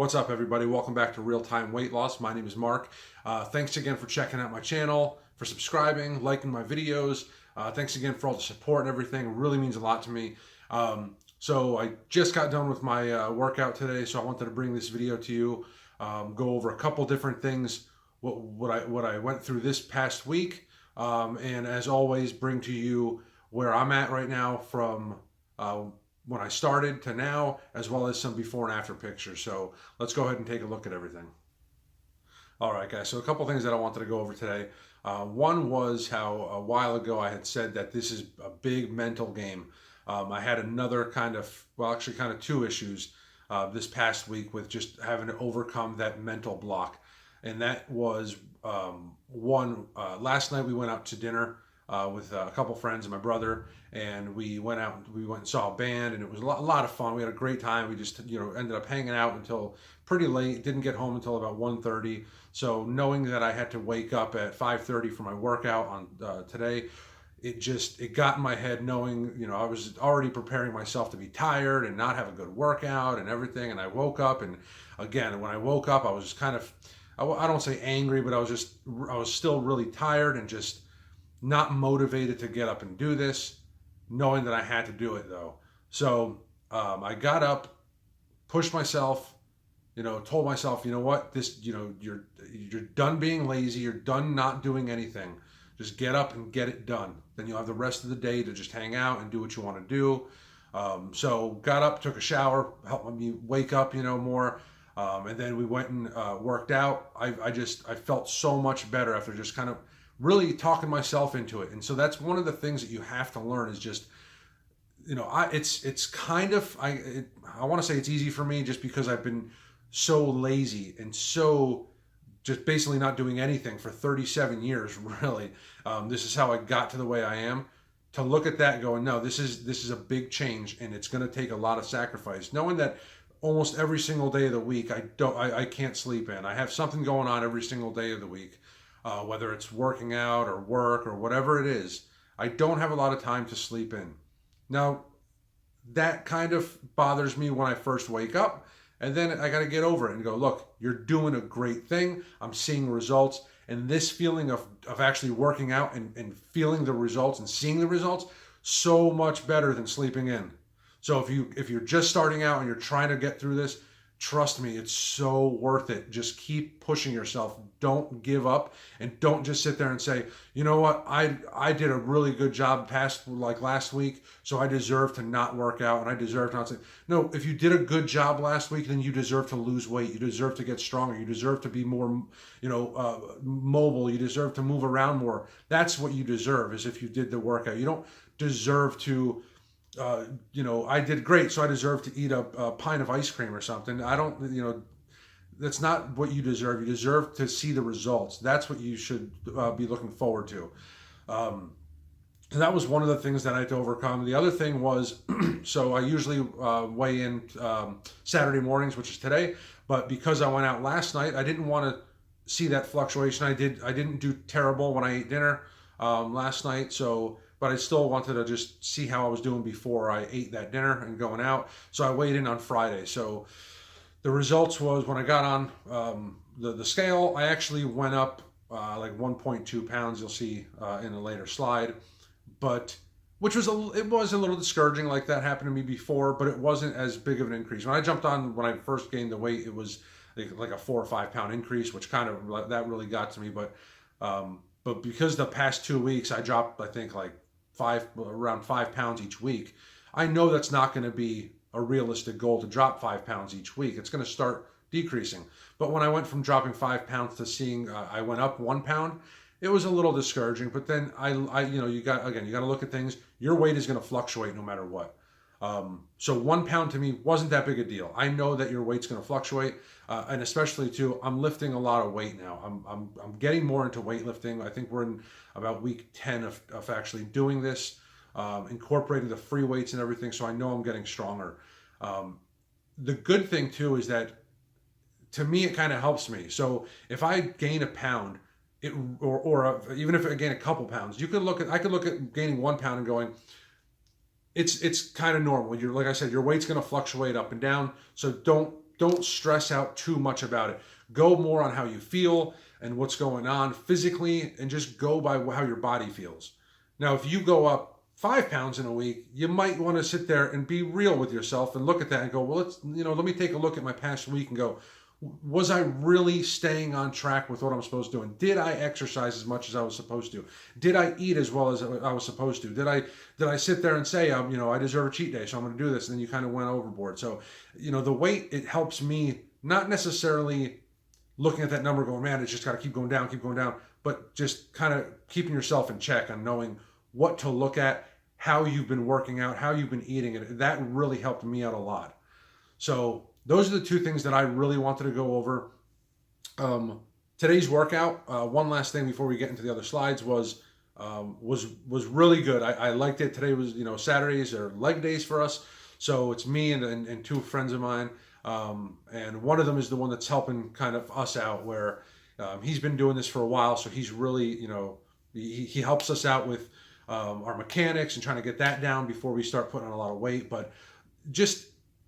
What's up, everybody? Welcome back to Real Time Weight Loss. My name is Mark. Thanks again for checking out my channel, for subscribing, liking my videos. Thanks again for all the support and everything. It really means a lot to me. So I just got done with my workout today, so I wanted to bring this video to you, go over a couple different things, what I went through this past week, and as always, bring to you where I'm at right now from when I started to now, as well as some before and after pictures. So let's go ahead and take a look at everything. All right, guys, so a couple things that I wanted to go over today. One was how a while ago I had said that this is a big mental game. I had another kind of two issues this past week with just having to overcome that mental block. And that was one, last night we went out to dinner with a couple friends and my brother, and we went and saw a band, and it was a lot of fun. We had a great time. We just ended up hanging out until pretty late. Didn't get home until about 1:30. So knowing that I had to wake up at 5:30 for my workout on today, it got in my head, knowing I was already preparing myself to be tired and not have a good workout and everything. And I woke up, and again, when I woke up, I was kind of, I don't say angry, but I was still really tired and just not motivated to get up and do this, knowing that I had to do it though. So I got up, pushed myself, told myself, you know what, you're done being lazy, you're done not doing anything. Just get up and get it done. Then you'll have the rest of the day to just hang out and do what you want to do. So got up, took a shower, helped me wake up, more. And then we went and worked out. I felt so much better after just kind of really talking myself into it. And so that's one of the things that you have to learn is just, it's kind of, I want to say it's easy for me just because I've been so lazy and so just basically not doing anything for 37 years, really. This is how I got to the way I am. To look at that going, no, this is a big change, and it's going to take a lot of sacrifice. Knowing that almost every single day of the week, I can't sleep in. I have something going on every single day of the week. Whether it's working out or work or whatever it is, I don't have a lot of time to sleep in. Now, that kind of bothers me when I first wake up, and then I got to get over it and go, look, you're doing a great thing. I'm seeing results, and this feeling of actually working out and feeling the results and seeing the results, so much better than sleeping in. So if you're just starting out and you're trying to get through this, trust me, it's so worth it. Just keep pushing yourself. Don't give up, and don't just sit there and say, you know what, I did a really good job last week, so I deserve to not work out and I deserve to not say. No, if you did a good job last week, then you deserve to lose weight. You deserve to get stronger. You deserve to be more, mobile. You deserve to move around more. That's what you deserve, is if you did the workout. You don't deserve to I did great, so I deserve to eat a pint of ice cream or something. I don't, that's not what you deserve. You deserve to see the results. That's what you should be looking forward to. And that was one of the things that I had to overcome. The other thing was, so I usually weigh in Saturday mornings, which is today, but because I went out last night, I didn't want to see that fluctuation. I didn't do terrible when I ate dinner last night, but I still wanted to just see how I was doing before I ate that dinner and going out. So I weighed in on Friday. So the results was, when I got on the scale, I actually went up like 1.2 pounds. You'll see in a later slide, but it was a little discouraging. Like that happened to me before, but it wasn't as big of an increase. When I first gained the weight, it was like a 4 or 5 pound increase, which kind of, that really got to me. But because the past 2 weeks I dropped, I think like around 5 pounds each week, I know that's not going to be a realistic goal to drop 5 pounds each week. It's going to start decreasing. But when I went from dropping 5 pounds to seeing I went up 1 pound, it was a little discouraging. But then you got to look at things. Your weight is going to fluctuate no matter what. So 1 pound to me wasn't that big a deal. I know that your weight's going to fluctuate, and especially too, I'm lifting a lot of weight now. I'm getting more into weightlifting. I think we're in about week 10 of actually doing this, incorporating the free weights and everything. So I know I'm getting stronger. The good thing too is that, to me, it kind of helps me. So if I gain a pound, even if I gain a couple pounds, I could look at gaining 1 pound and going, it's kind of normal. Like I said, your weight's going to fluctuate up and down. So don't don't stress out too much about it. Go more on how you feel and what's going on physically, and just go by how your body feels. Now, if you go up 5 pounds in a week, you might want to sit there and be real with yourself and look at that and go, well, let me take a look at my past week and go, was I really staying on track with what I'm supposed to do? And did I exercise as much as I was supposed to? Did I eat as well as I was supposed to? Did I sit there and say, I deserve a cheat day, so I'm going to do this, and then you kind of went overboard? So, the weight, it helps me not necessarily looking at that number going, man, it's just got to keep going down, but just kind of keeping yourself in check on knowing what to look at, how you've been working out, how you've been eating. And that really helped me out a lot. So those are the two things that I really wanted to go over. Today's workout, one last thing before we get into the other slides, was really good. I liked it. Today was, Saturdays are leg days for us. So it's me and two friends of mine. And one of them is the one that's helping kind of us out, where he's been doing this for a while. So he's really, he helps us out with our mechanics and trying to get that down before we start putting on a lot of weight. But just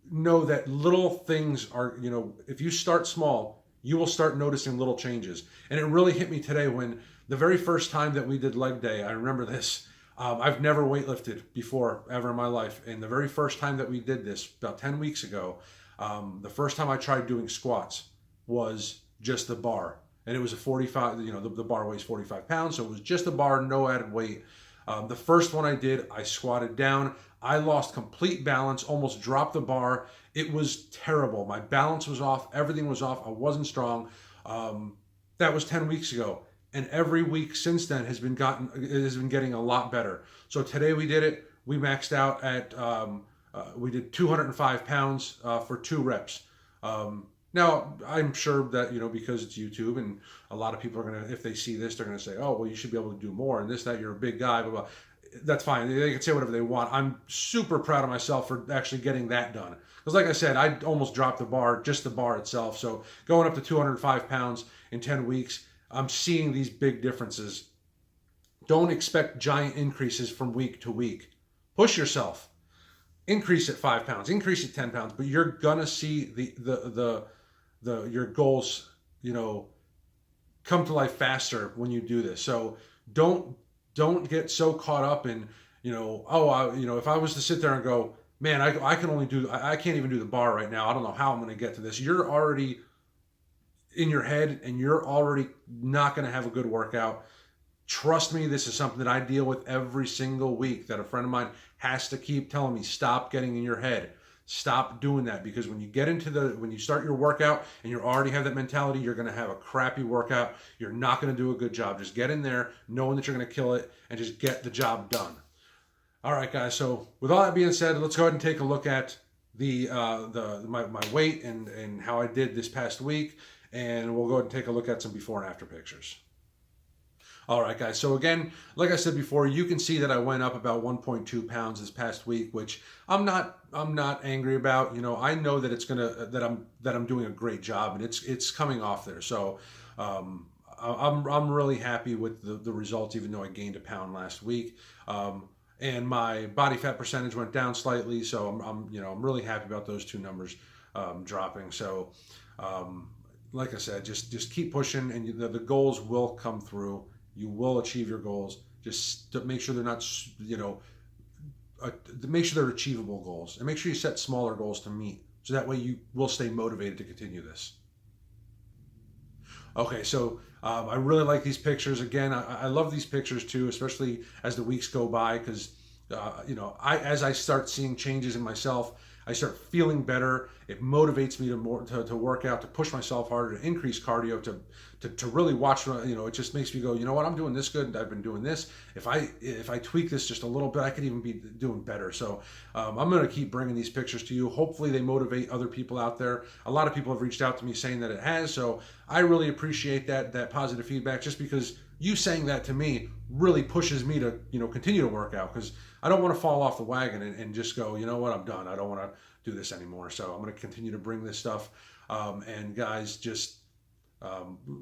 know that little things are, if you start small, you will start noticing little changes. And it really hit me today when the very first time that we did leg day, I remember this. I've never weightlifted before ever in my life. And the very first time that we did this, about 10 weeks ago, the first time I tried doing squats was just the bar. And it was a 45, the bar weighs 45 pounds. So it was just a bar, no added weight. The first one I did, I squatted down. I lost complete balance, almost dropped the bar. It was terrible. My balance was off. Everything was off. I wasn't strong. That was 10 weeks ago. And every week since then has been getting a lot better. So today we did it. We maxed out at, we did 205 pounds for 2 reps. Now, I'm sure that, because it's YouTube and a lot of people are going to, if they see this, they're going to say, oh, well, you should be able to do more and this, that, you're a big guy, blah, blah. That's fine. They can say whatever they want. I'm super proud of myself for actually getting that done. Because like I said, I almost dropped the bar, just the bar itself. So going up to 205 pounds in 10 weeks, I'm seeing these big differences. Don't expect giant increases from week to week. Push yourself. Increase it 5 pounds, increase it 10 pounds, but you're going to see your goals, come to life faster when you do this. So don't get so caught up in, if I was to sit there and go, man, I can't even do the bar right now. I don't know how I'm going to get to this. You're already in your head and you're already not going to have a good workout. Trust me, this is something that I deal with every single week, that a friend of mine has to keep telling me, stop getting in your head. Stop doing that, because when you start your workout and you already have that mentality, you're going to have a crappy workout. You're not going to do a good job. Just get in there knowing that you're going to kill it and just get the job done. All right, guys. So with all that being said, let's go ahead and take a look at my weight and how I did this past week, and we'll go ahead and take a look at some before and after pictures. All right, guys. So again, like I said before, you can see that I went up about 1.2 pounds this past week, which I'm not angry about. I know that that I'm doing a great job, and it's coming off there. So I'm really happy with the results, even though I gained a pound last week. And my body fat percentage went down slightly, so I'm really happy about those two numbers dropping. So like I said, just keep pushing, and the goals will come through. You will achieve your goals. Just to make sure they're not, make sure they're achievable goals, and make sure you set smaller goals to meet, so that way you will stay motivated to continue this. Okay, so I really like these pictures. Again, I love these pictures too, especially as the weeks go by, because as I start seeing changes in myself, I start feeling better. It motivates me to work out, to push myself harder, to increase cardio, to really watch. It just makes me go, you know what, I'm doing this good, and I've been doing this. If I tweak this just a little bit, I could even be doing better. So I'm going to keep bringing these pictures to you. Hopefully they motivate other people out there. A lot of people have reached out to me saying that it has. So I really appreciate that positive feedback, just because you saying that to me really pushes me to continue to work out, because I don't want to fall off the wagon and just go, you know what, I'm done. I don't want to do this anymore. So I'm going to continue to bring this stuff. And guys, just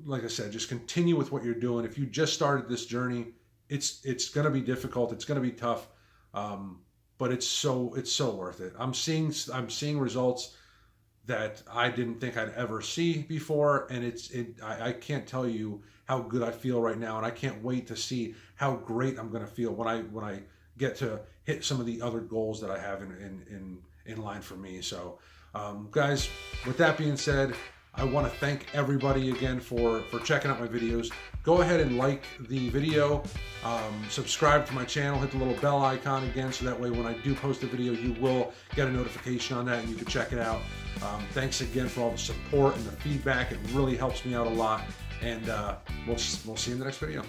like I said, just continue with what you're doing. If you just started this journey, it's going to be difficult. It's going to be tough, but it's so worth it. I'm seeing results that I didn't think I'd ever see before, and I can't tell you how good I feel right now, and I can't wait to see how great I'm going to feel when I get to hit some of the other goals that I have in line for me. So, guys, with that being said, I want to thank everybody again for checking out my videos. Go ahead and like the video, subscribe to my channel, hit the little bell icon again, so that way when I do post a video, you will get a notification on that and you can check it out. Thanks again for all the support and the feedback. It really helps me out a lot. And we'll see you in the next video.